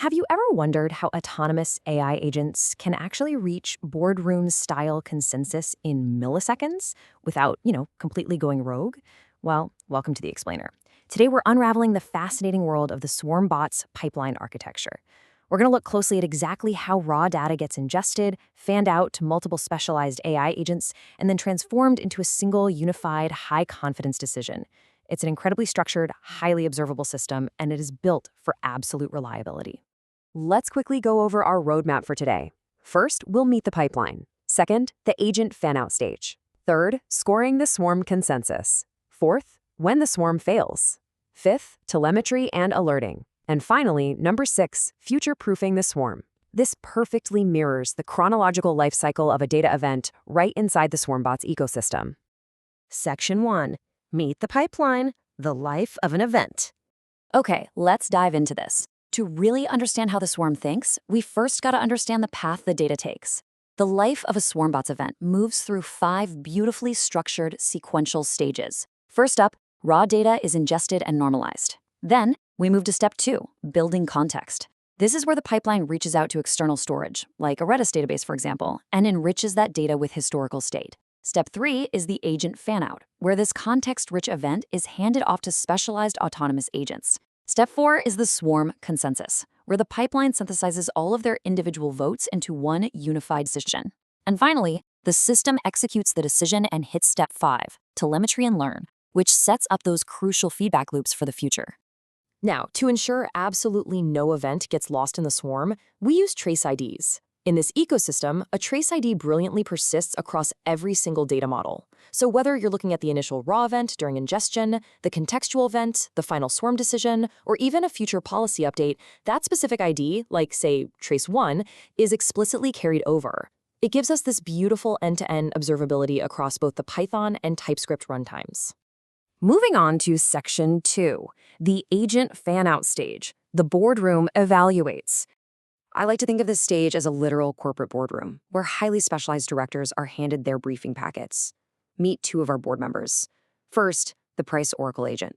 Have you ever wondered how autonomous AI agents can actually reach boardroom-style consensus in milliseconds without, completely going rogue? Well, welcome to the Explainer. Today we're unraveling the fascinating world of the Swarmbot's pipeline architecture. We're going to look closely at exactly how raw data gets ingested, fanned out to multiple specialized AI agents, and then transformed into a single, unified, high-confidence decision. It's an incredibly structured, highly observable system, and it is built for absolute reliability. Let's quickly go over our roadmap for today. First, we'll meet the pipeline. Second, the agent fan-out stage. Third, scoring the swarm consensus. Fourth, when the swarm fails. Fifth, telemetry and alerting. And finally, number 6, future-proofing the swarm. This perfectly mirrors the chronological life cycle of a data event right inside the Swarmbot's ecosystem. Section 1. Meet the pipeline, the life of an event. Okay, let's dive into this. To really understand how the swarm thinks, we first got to understand the path the data takes. The life of a Swarmbot's event moves through 5 beautifully structured sequential stages. First up, raw data is ingested and normalized. Then, we move to step 2, building context. This is where the pipeline reaches out to external storage, like a Redis database, for example, and enriches that data with historical state. Step 3 is the agent fan-out, where this context-rich event is handed off to specialized autonomous agents. Step 4 is the swarm consensus, where the pipeline synthesizes all of their individual votes into one unified decision. And finally, the system executes the decision and hits step 5, telemetry and learn, which sets up those crucial feedback loops for the future. Now, to ensure absolutely no event gets lost in the swarm, we use trace IDs. In this ecosystem, a trace ID brilliantly persists across every single data model. So whether you're looking at the initial raw event during ingestion, the contextual event, the final swarm decision, or even a future policy update, that specific ID, like, say, trace1, is explicitly carried over. It gives us this beautiful end-to-end observability across both the Python and TypeScript runtimes. Moving on to Section 2, the agent fan-out stage. The boardroom evaluates. I like to think of this stage as a literal corporate boardroom, where highly specialized directors are handed their briefing packets. Meet 2 of our board members. First, the price oracle agent.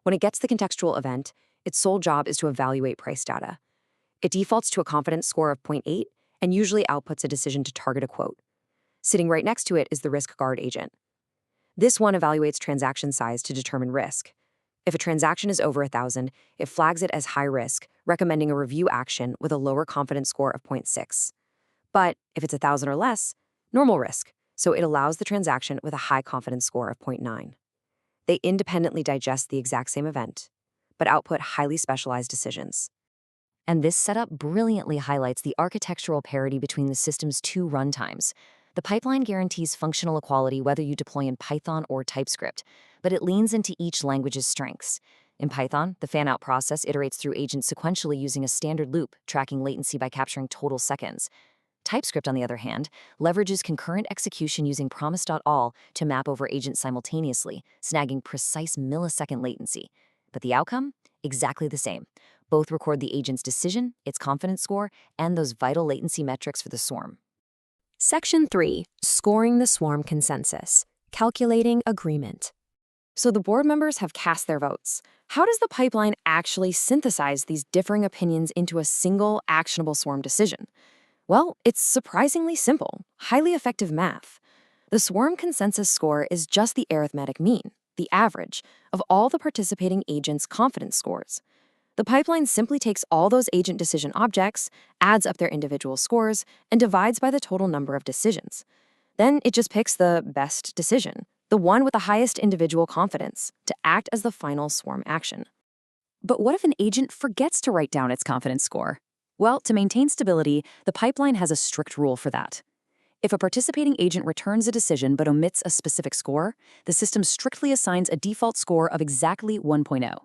When it gets the contextual event, its sole job is to evaluate price data. It defaults to a confidence score of 0.8 and usually outputs a decision to target a quote. Sitting right next to it is the risk guard agent. This one evaluates transaction size to determine risk. If a transaction is over 1,000, it flags it as high risk, recommending a review action with a lower confidence score of 0.6. But if it's 1,000 or less, normal risk, so it allows the transaction with a high confidence score of 0.9. They independently digest the exact same event, but output highly specialized decisions. And this setup brilliantly highlights the architectural parity between the system's 2 runtimes. The pipeline guarantees functional equality whether you deploy in Python or TypeScript, but it leans into each language's strengths. In Python, the fan-out process iterates through agents sequentially using a standard loop, tracking latency by capturing total seconds. TypeScript, on the other hand, leverages concurrent execution using promise.all to map over agents simultaneously, snagging precise millisecond latency. But the outcome? Exactly the same. Both record the agent's decision, its confidence score, and those vital latency metrics for the swarm. Section 3, scoring the swarm consensus, calculating agreement. So the board members have cast their votes. How does the pipeline actually synthesize these differing opinions into a single actionable swarm decision? Well, it's surprisingly simple, highly effective math. The swarm consensus score is just the arithmetic mean, the average, of all the participating agents' confidence scores. The pipeline simply takes all those agent decision objects, adds up their individual scores, and divides by the total number of decisions. Then it just picks the best decision, the one with the highest individual confidence, to act as the final swarm action. But what if an agent forgets to write down its confidence score? Well, to maintain stability, the pipeline has a strict rule for that. If a participating agent returns a decision but omits a specific score, the system strictly assigns a default score of exactly 1.0.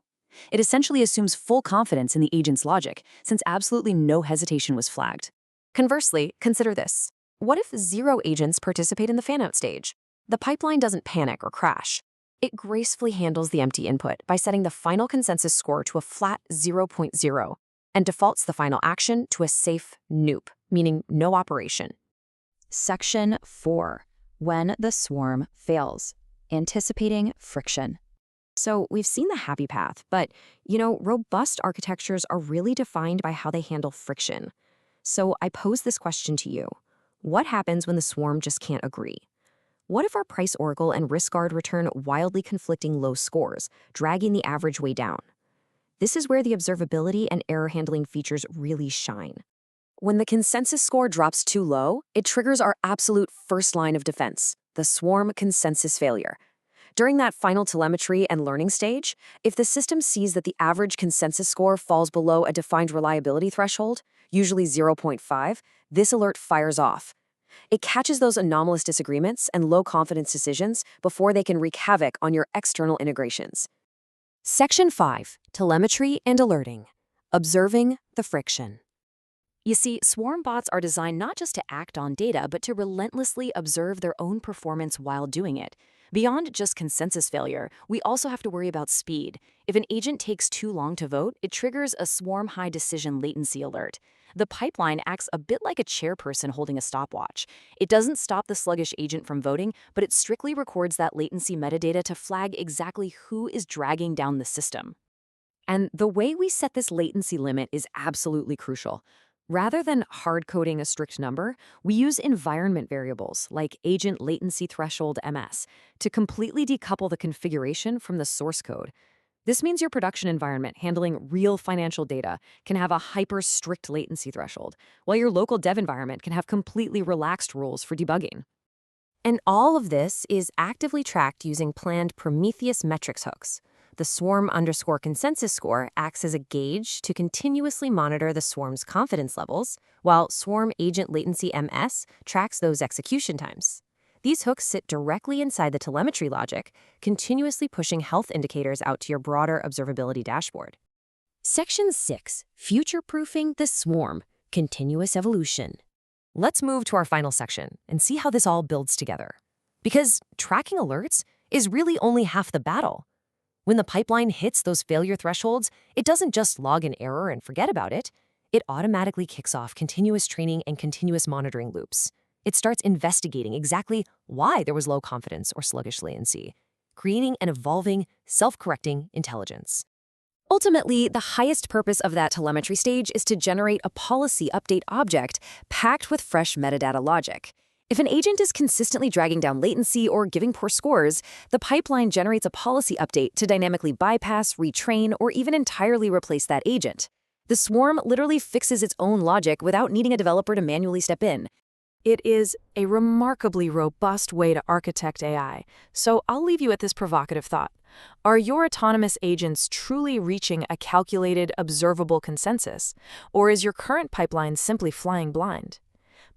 It essentially assumes full confidence in the agent's logic, since absolutely no hesitation was flagged. Conversely, consider this. What if 0 agents participate in the fan-out stage? The pipeline doesn't panic or crash. It gracefully handles the empty input by setting the final consensus score to a flat 0.0 and defaults the final action to a safe noop, meaning no operation. Section 4. When the swarm fails. Anticipating friction. So we've seen the happy path, but, robust architectures are really defined by how they handle friction. So I pose this question to you. What happens when the swarm just can't agree? What if our price oracle and risk guard return wildly conflicting low scores, dragging the average way down? This is where the observability and error handling features really shine. When the consensus score drops too low, it triggers our absolute first line of defense, the swarm consensus failure. During that final telemetry and learning stage, if the system sees that the average consensus score falls below a defined reliability threshold, usually 0.5, this alert fires off. It catches those anomalous disagreements and low-confidence decisions before they can wreak havoc on your external integrations. Section 5. Telemetry and Alerting. Observing the friction. You see, swarm bots are designed not just to act on data, but to relentlessly observe their own performance while doing it. Beyond just consensus failure, we also have to worry about speed. If an agent takes too long to vote, it triggers a swarm high decision latency alert. The pipeline acts a bit like a chairperson holding a stopwatch. It doesn't stop the sluggish agent from voting, but it strictly records that latency metadata to flag exactly who is dragging down the system. And the way we set this latency limit is absolutely crucial. Rather than hard-coding a strict number, we use environment variables like agent latency threshold MS to completely decouple the configuration from the source code. This means your production environment handling real financial data can have a hyper-strict latency threshold, while your local dev environment can have completely relaxed rules for debugging. And all of this is actively tracked using planned Prometheus metrics hooks. The swarm_consensus score acts as a gauge to continuously monitor the swarm's confidence levels, while swarm agent latency MS tracks those execution times. These hooks sit directly inside the telemetry logic, continuously pushing health indicators out to your broader observability dashboard. Section 6. Future-proofing the swarm. Continuous evolution. Let's move to our final section and see how this all builds together. Because tracking alerts is really only half the battle. When the pipeline hits those failure thresholds, it doesn't just log an error and forget about it. It automatically kicks off continuous training and continuous monitoring loops. It starts investigating exactly why there was low confidence or sluggish latency, creating an evolving, self-correcting intelligence. Ultimately, the highest purpose of that telemetry stage is to generate a policy update object packed with fresh metadata logic. If an agent is consistently dragging down latency or giving poor scores, the pipeline generates a policy update to dynamically bypass, retrain, or even entirely replace that agent. The swarm literally fixes its own logic without needing a developer to manually step in. It is a remarkably robust way to architect AI, so I'll leave you with this provocative thought. Are your autonomous agents truly reaching a calculated, observable consensus, or is your current pipeline simply flying blind?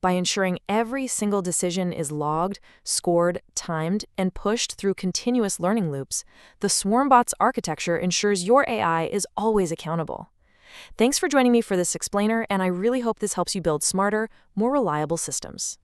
By ensuring every single decision is logged, scored, timed, and pushed through continuous learning loops, the Swarmbot's architecture ensures your AI is always accountable. Thanks for joining me for this explainer, and I really hope this helps you build smarter, more reliable systems.